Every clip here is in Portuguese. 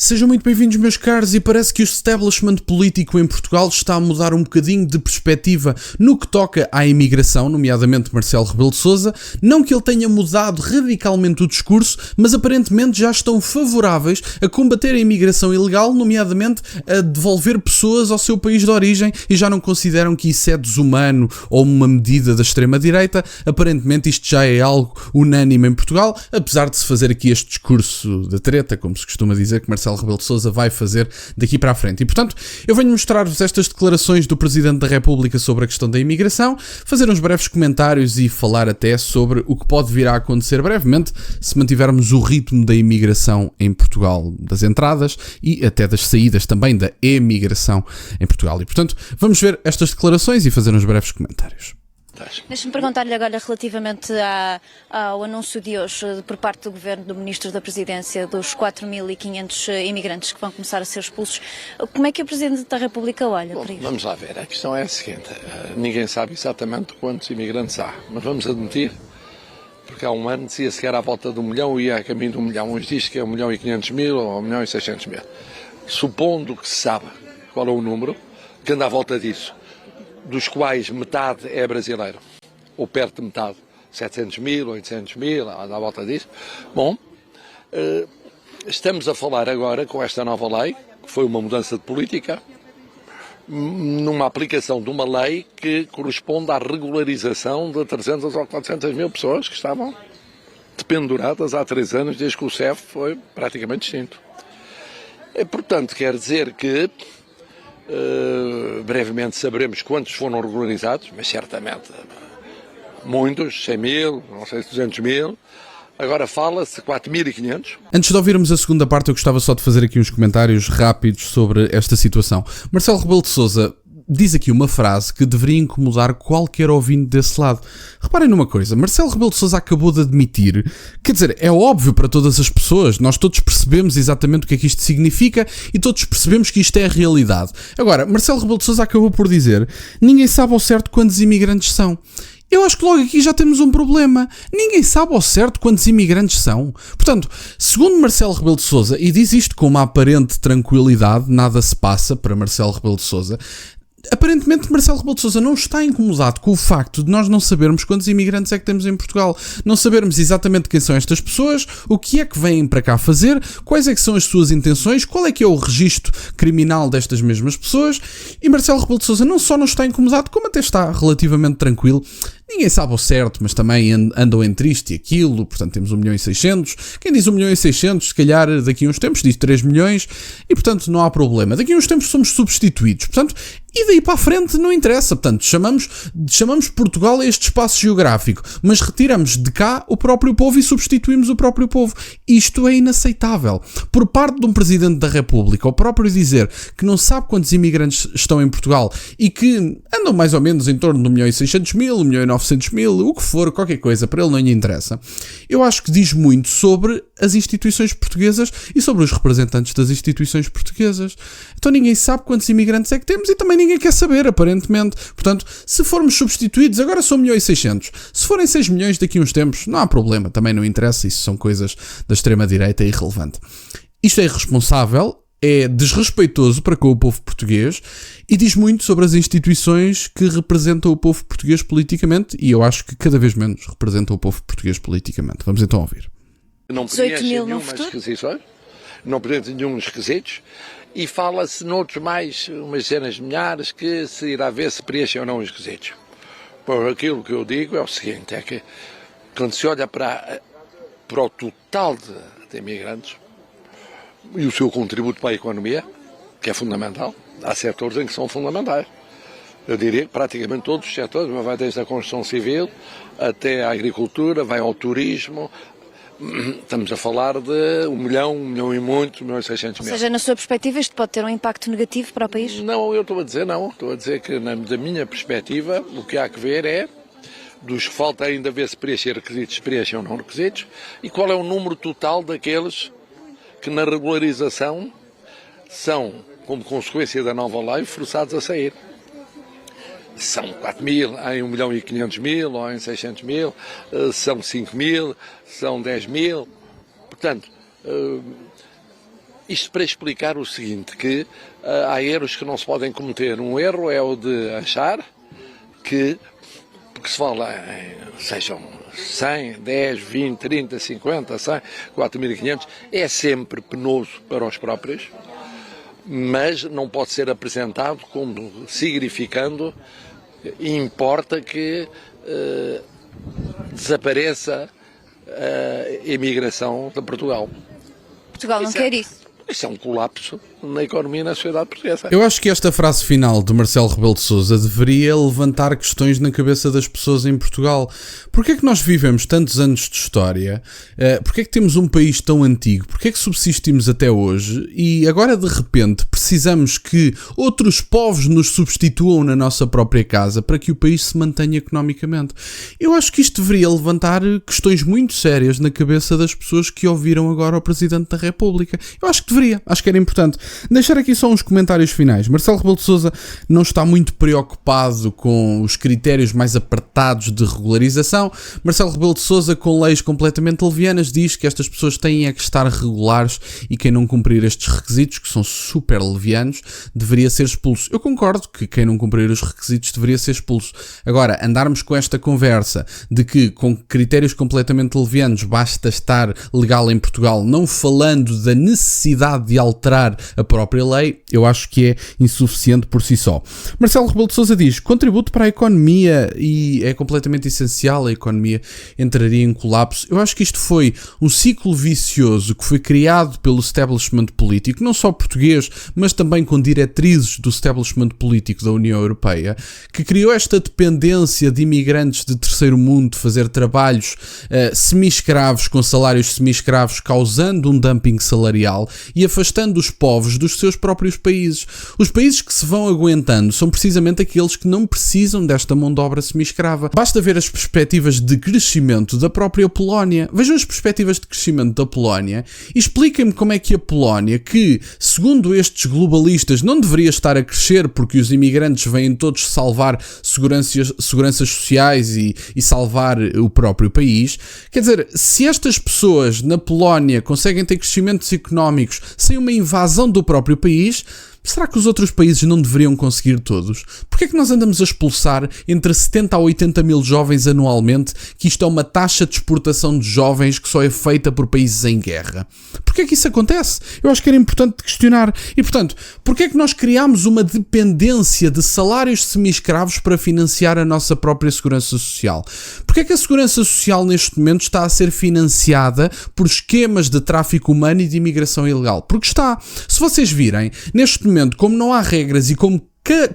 Sejam muito bem-vindos, meus caros, e parece que o establishment político em Portugal está a mudar um bocadinho de perspectiva no que toca à imigração, nomeadamente Marcelo Rebelo de Sousa. Não que ele tenha mudado radicalmente o discurso, mas aparentemente já estão favoráveis a combater a imigração ilegal, nomeadamente a devolver pessoas ao seu país de origem, e já não consideram que isso é desumano ou uma medida da extrema-direita. Aparentemente isto já é algo unânime em Portugal, apesar de se fazer aqui este discurso da treta, como se costuma dizer, que Marcelo Rebelo de Sousa vai fazer daqui para a frente. E, portanto, eu venho mostrar-vos estas declarações do Presidente da República sobre a questão da imigração, fazer uns breves comentários e falar até sobre o que pode vir a acontecer brevemente se mantivermos o ritmo da imigração em Portugal, das entradas e até das saídas também da emigração em Portugal. E, portanto, vamos ver estas declarações e fazer uns breves comentários. Deixe-me perguntar-lhe agora relativamente ao anúncio de hoje por parte do Governo, do Ministro da Presidência, dos 4.500 imigrantes que vão começar a ser expulsos. Como é que o Presidente da República olha para isso? Vamos lá ver, a questão é a seguinte, ninguém sabe exatamente quantos imigrantes há, mas vamos admitir, porque há um ano dizia-se que era à volta de 1 milhão e ia a caminho de 1 milhão, uns dizem que é 1.500.000 ou 1.600.000. Supondo que se sabe qual é o número, que anda à volta disso, dos quais metade é brasileiro, ou perto de metade, 700.000, 800.000, à volta disso. Bom, estamos a falar agora com esta nova lei, que foi uma mudança de política, numa aplicação de uma lei que corresponde à regularização de 300 ou 400 mil pessoas que estavam dependuradas há 3 anos, desde que o CEF foi praticamente extinto. Portanto, quer dizer que brevemente saberemos quantos foram regularizados, mas certamente muitos, 100.000, não sei se 200.000. Agora fala-se 4.500. Antes de ouvirmos a segunda parte, eu gostava só de fazer aqui uns comentários rápidos sobre esta situação. Marcelo Rebelo de Sousa diz aqui uma frase que deveria incomodar qualquer ouvinte desse lado. Reparem numa coisa, Marcelo Rebelo de Sousa acabou de admitir, quer dizer, é óbvio para todas as pessoas, nós todos percebemos exatamente o que é que isto significa e todos percebemos que isto é a realidade. Agora, Marcelo Rebelo de Sousa acabou por dizer, ninguém sabe ao certo quantos imigrantes são. Eu acho que logo aqui já temos um problema. Ninguém sabe ao certo quantos imigrantes são. Portanto, segundo Marcelo Rebelo de Sousa, e diz isto com uma aparente tranquilidade, nada se passa para Marcelo Rebelo de Sousa, aparentemente Marcelo Rebelo de Sousa não está incomodado com o facto de nós não sabermos quantos imigrantes é que temos em Portugal, não sabermos exatamente quem são estas pessoas, o que é que vêm para cá fazer, quais é que são as suas intenções, qual é que é o registro criminal destas mesmas pessoas, e Marcelo Rebelo de Sousa não só não está incomodado, como até está relativamente tranquilo. Ninguém sabe ao certo, mas também andam entre isto e aquilo, portanto temos 1.600.000. Quem diz 1.600.000, se calhar daqui a uns tempos diz 3 milhões, e portanto não há problema. Daqui a uns tempos somos substituídos, portanto, e daí para a frente não interessa, portanto chamamos Portugal a este espaço geográfico, mas retiramos de cá o próprio povo e substituímos o próprio povo. Isto é inaceitável. Por parte de um Presidente da República, o próprio dizer que não sabe quantos imigrantes estão em Portugal e que andam mais ou menos em torno de 1.600.000, 1.900.000, o que for, qualquer coisa, para ele não lhe interessa. Eu acho que diz muito sobre as instituições portuguesas e sobre os representantes das instituições portuguesas. Então ninguém sabe quantos imigrantes é que temos e também ninguém quer saber, aparentemente. Portanto, se formos substituídos, agora são 1.600.000. Se forem 6 milhões daqui a uns tempos, não há problema, também não interessa, isso são coisas da extrema-direita, é irrelevante. Isto é irresponsável, é desrespeitoso para com o povo português e diz muito sobre as instituições que representam o povo português politicamente, e eu acho que cada vez menos representam o povo português politicamente. Vamos então ouvir. Não preenche nenhuma requisições, não preenche nenhum dos requisitos, e fala-se noutros mais, umas cenas de milhares, que se irá ver se preenchem ou não os requisitos. Por aquilo que eu digo é o seguinte, é que quando se olha para o total de imigrantes e o seu contributo para a economia, que é fundamental, há setores em que são fundamentais. Eu diria que praticamente todos os setores, vai desde a construção civil até a agricultura, vai ao turismo. Estamos a falar de 1 milhão e muito, 1.600.000. Ou seja, na sua perspectiva, isto pode ter um impacto negativo para o país? Não, eu estou a dizer não. Estou a dizer que, da minha perspectiva, o que há que ver é, dos que falta ainda ver se preencher requisitos, se preenchem ou não requisitos, e qual é o número total daqueles que na regularização são, como consequência da nova lei, forçados a sair. São 4.000, em 1.500.000, ou em 600.000, são 5.000, são 10.000. Portanto, Isto para explicar o seguinte, que há erros que não se podem cometer. Um erro é o de achar que, porque se fala sejam 100, 10, 20, 30, 50, 100, 4.500, é sempre penoso para os próprios, mas não pode ser apresentado como significando, importa que desapareça a imigração de Portugal. Portugal não quer isso. Isso é um colapso na economia e na sociedade portuguesa. Eu acho que esta frase final de Marcelo Rebelo de Sousa deveria levantar questões na cabeça das pessoas em Portugal. Porquê é que nós vivemos tantos anos de história? Porquê é que temos um país tão antigo? Porquê é que subsistimos até hoje? E agora, de repente, precisamos que outros povos nos substituam na nossa própria casa para que o país se mantenha economicamente. Eu acho que isto deveria levantar questões muito sérias na cabeça das pessoas que ouviram agora o Presidente da República. Eu acho que deveria, acho que era importante. Deixar aqui só uns comentários finais. Marcelo Rebelo de Sousa não está muito preocupado com os critérios mais apertados de regularização. Marcelo Rebelo de Sousa, com leis completamente levianas, diz que estas pessoas têm é que estar regulares e quem não cumprir estes requisitos, que são super levianos, deveria ser expulso. Eu concordo que quem não cumprir os requisitos deveria ser expulso. Agora, andarmos com esta conversa de que com critérios completamente levianos basta estar legal em Portugal, não falando da necessidade de alterar a própria lei, eu acho que é insuficiente por si só. Marcelo Rebelo de Sousa diz: contributo para a economia, e é completamente essencial, a economia entraria em colapso. Eu acho que isto foi um ciclo vicioso que foi criado pelo establishment político, não só português, mas também com diretrizes do establishment político da União Europeia, que criou esta dependência de imigrantes de terceiro mundo de fazer trabalhos semi-escravos, com salários semi-escravos, causando um dumping salarial e afastando os povos dos seus próprios países. Os países que se vão aguentando são precisamente aqueles que não precisam desta mão de obra semi-escrava. Basta ver as perspectivas de crescimento da própria Polónia. Vejam as perspectivas de crescimento da Polónia e expliquem-me como é que a Polónia, que, segundo estes globalistas, não deveria estar a crescer porque os imigrantes vêm todos salvar seguranças sociais e salvar o próprio país. Quer dizer, se estas pessoas na Polónia conseguem ter crescimentos económicos sem uma invasão do próprio país, será que os outros países não deveriam conseguir todos? Porquê é que nós andamos a expulsar entre 70 a 80 mil jovens anualmente, que isto é uma taxa de exportação de jovens que só é feita por países em guerra? Porquê é que isso acontece? Eu acho que era importante questionar. E, portanto, porquê é que nós criámos uma dependência de salários semi-escravos para financiar a nossa própria segurança social? Porquê é que a segurança social neste momento está a ser financiada por esquemas de tráfico humano e de imigração ilegal? Porque está. Se vocês virem, neste momento, como não há regras e como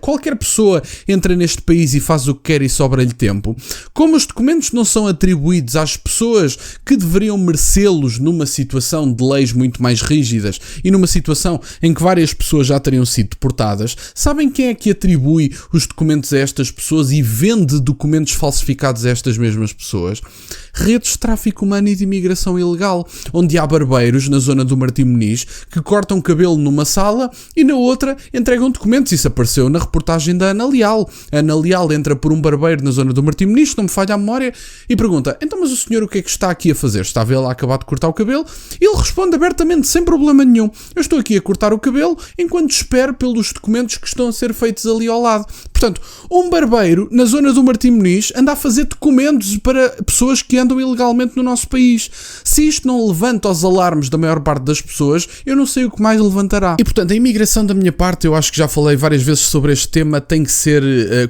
qualquer pessoa entra neste país e faz o que quer e sobra-lhe tempo, como os documentos não são atribuídos às pessoas que deveriam merecê-los numa situação de leis muito mais rígidas e numa situação em que várias pessoas já teriam sido deportadas, sabem quem é que atribui os documentos a estas pessoas e vende documentos falsificados a estas mesmas pessoas? Redes de tráfico humano e de imigração ilegal, onde há barbeiros na zona do Martim Moniz que cortam cabelo numa sala e na outra entregam documentos. Isso apareceu na reportagem da Ana Leal. A Ana Leal entra por um barbeiro na zona do Martim Moniz, não me falha a memória, e pergunta: então, mas o senhor o que é que está aqui a fazer? Estava ele a acabar de cortar o cabelo? E ele responde abertamente, sem problema nenhum: eu estou aqui a cortar o cabelo enquanto espero pelos documentos que estão a ser feitos ali ao lado. Portanto, um barbeiro na zona do Martim Moniz anda a fazer documentos para pessoas que andam ilegalmente no nosso país. Se isto não levanta os alarmes da maior parte das pessoas, eu não sei o que mais levantará. E, portanto, a imigração da minha parte, eu acho que já falei várias vezes sobre este tema, tem que ser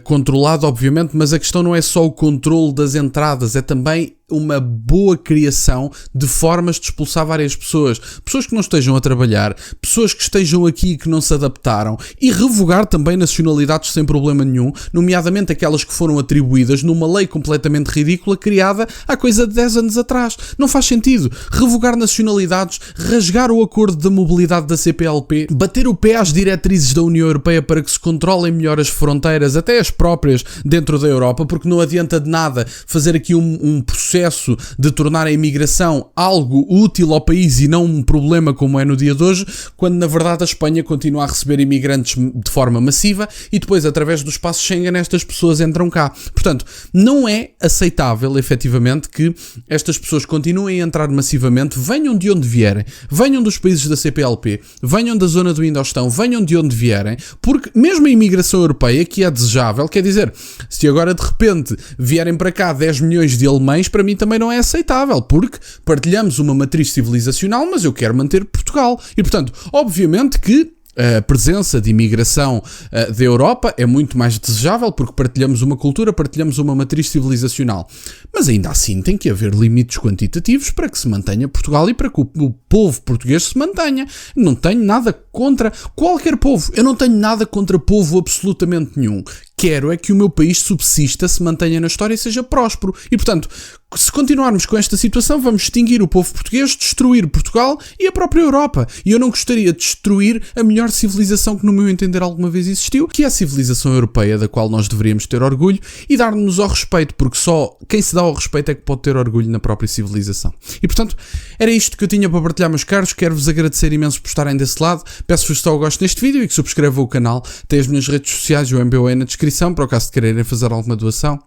controlado, obviamente, mas a questão não é só o controle das entradas, é também uma boa criação de formas de expulsar várias pessoas que não estejam a trabalhar, pessoas que estejam aqui e que não se adaptaram, e revogar também nacionalidades sem problema nenhum, nomeadamente aquelas que foram atribuídas numa lei completamente ridícula criada há coisa de 10 anos atrás. Não faz sentido revogar nacionalidades, rasgar o acordo da mobilidade da CPLP, bater o pé às diretrizes da União Europeia para que se controlem melhor as fronteiras, até as próprias dentro da Europa, porque não adianta de nada fazer aqui um processo processo de tornar a imigração algo útil ao país e não um problema como é no dia de hoje, quando na verdade a Espanha continua a receber imigrantes de forma massiva e depois, através do espaço Schengen, estas pessoas entram cá. Portanto, não é aceitável, efetivamente, que estas pessoas continuem a entrar massivamente, venham de onde vierem, venham dos países da CPLP, venham da zona do Indostão, venham de onde vierem, porque mesmo a imigração europeia, que é desejável, quer dizer, se agora de repente vierem para cá 10 milhões de alemães, para mim também não é aceitável, porque partilhamos uma matriz civilizacional, mas eu quero manter Portugal. E, portanto, obviamente que a presença de imigração da Europa é muito mais desejável porque partilhamos uma cultura, partilhamos uma matriz civilizacional. Mas ainda assim tem que haver limites quantitativos para que se mantenha Portugal e para que o povo português se mantenha. Não tenho nada contra qualquer povo. Eu não tenho nada contra povo absolutamente nenhum. Quero é que o meu país subsista, se mantenha na história e seja próspero. E, portanto, se continuarmos com esta situação, vamos extinguir o povo português, destruir Portugal e a própria Europa. E eu não gostaria de destruir a melhor civilização que, no meu entender, alguma vez existiu, que é a civilização europeia, da qual nós deveríamos ter orgulho e dar-nos ao respeito, porque só quem se dá ao respeito é que pode ter orgulho na própria civilização. E, portanto, era isto que eu tinha para partilhar, meus caros. Quero-vos agradecer imenso por estarem desse lado. Peço-vos só o gosto neste vídeo e que subscrevam o canal. Tem as minhas redes sociais e o MBA na descrição, para o caso de quererem fazer alguma doação.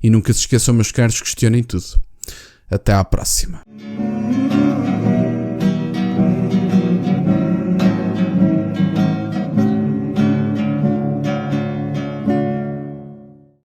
E nunca se esqueçam, meus caros, questionem tudo. Até à próxima.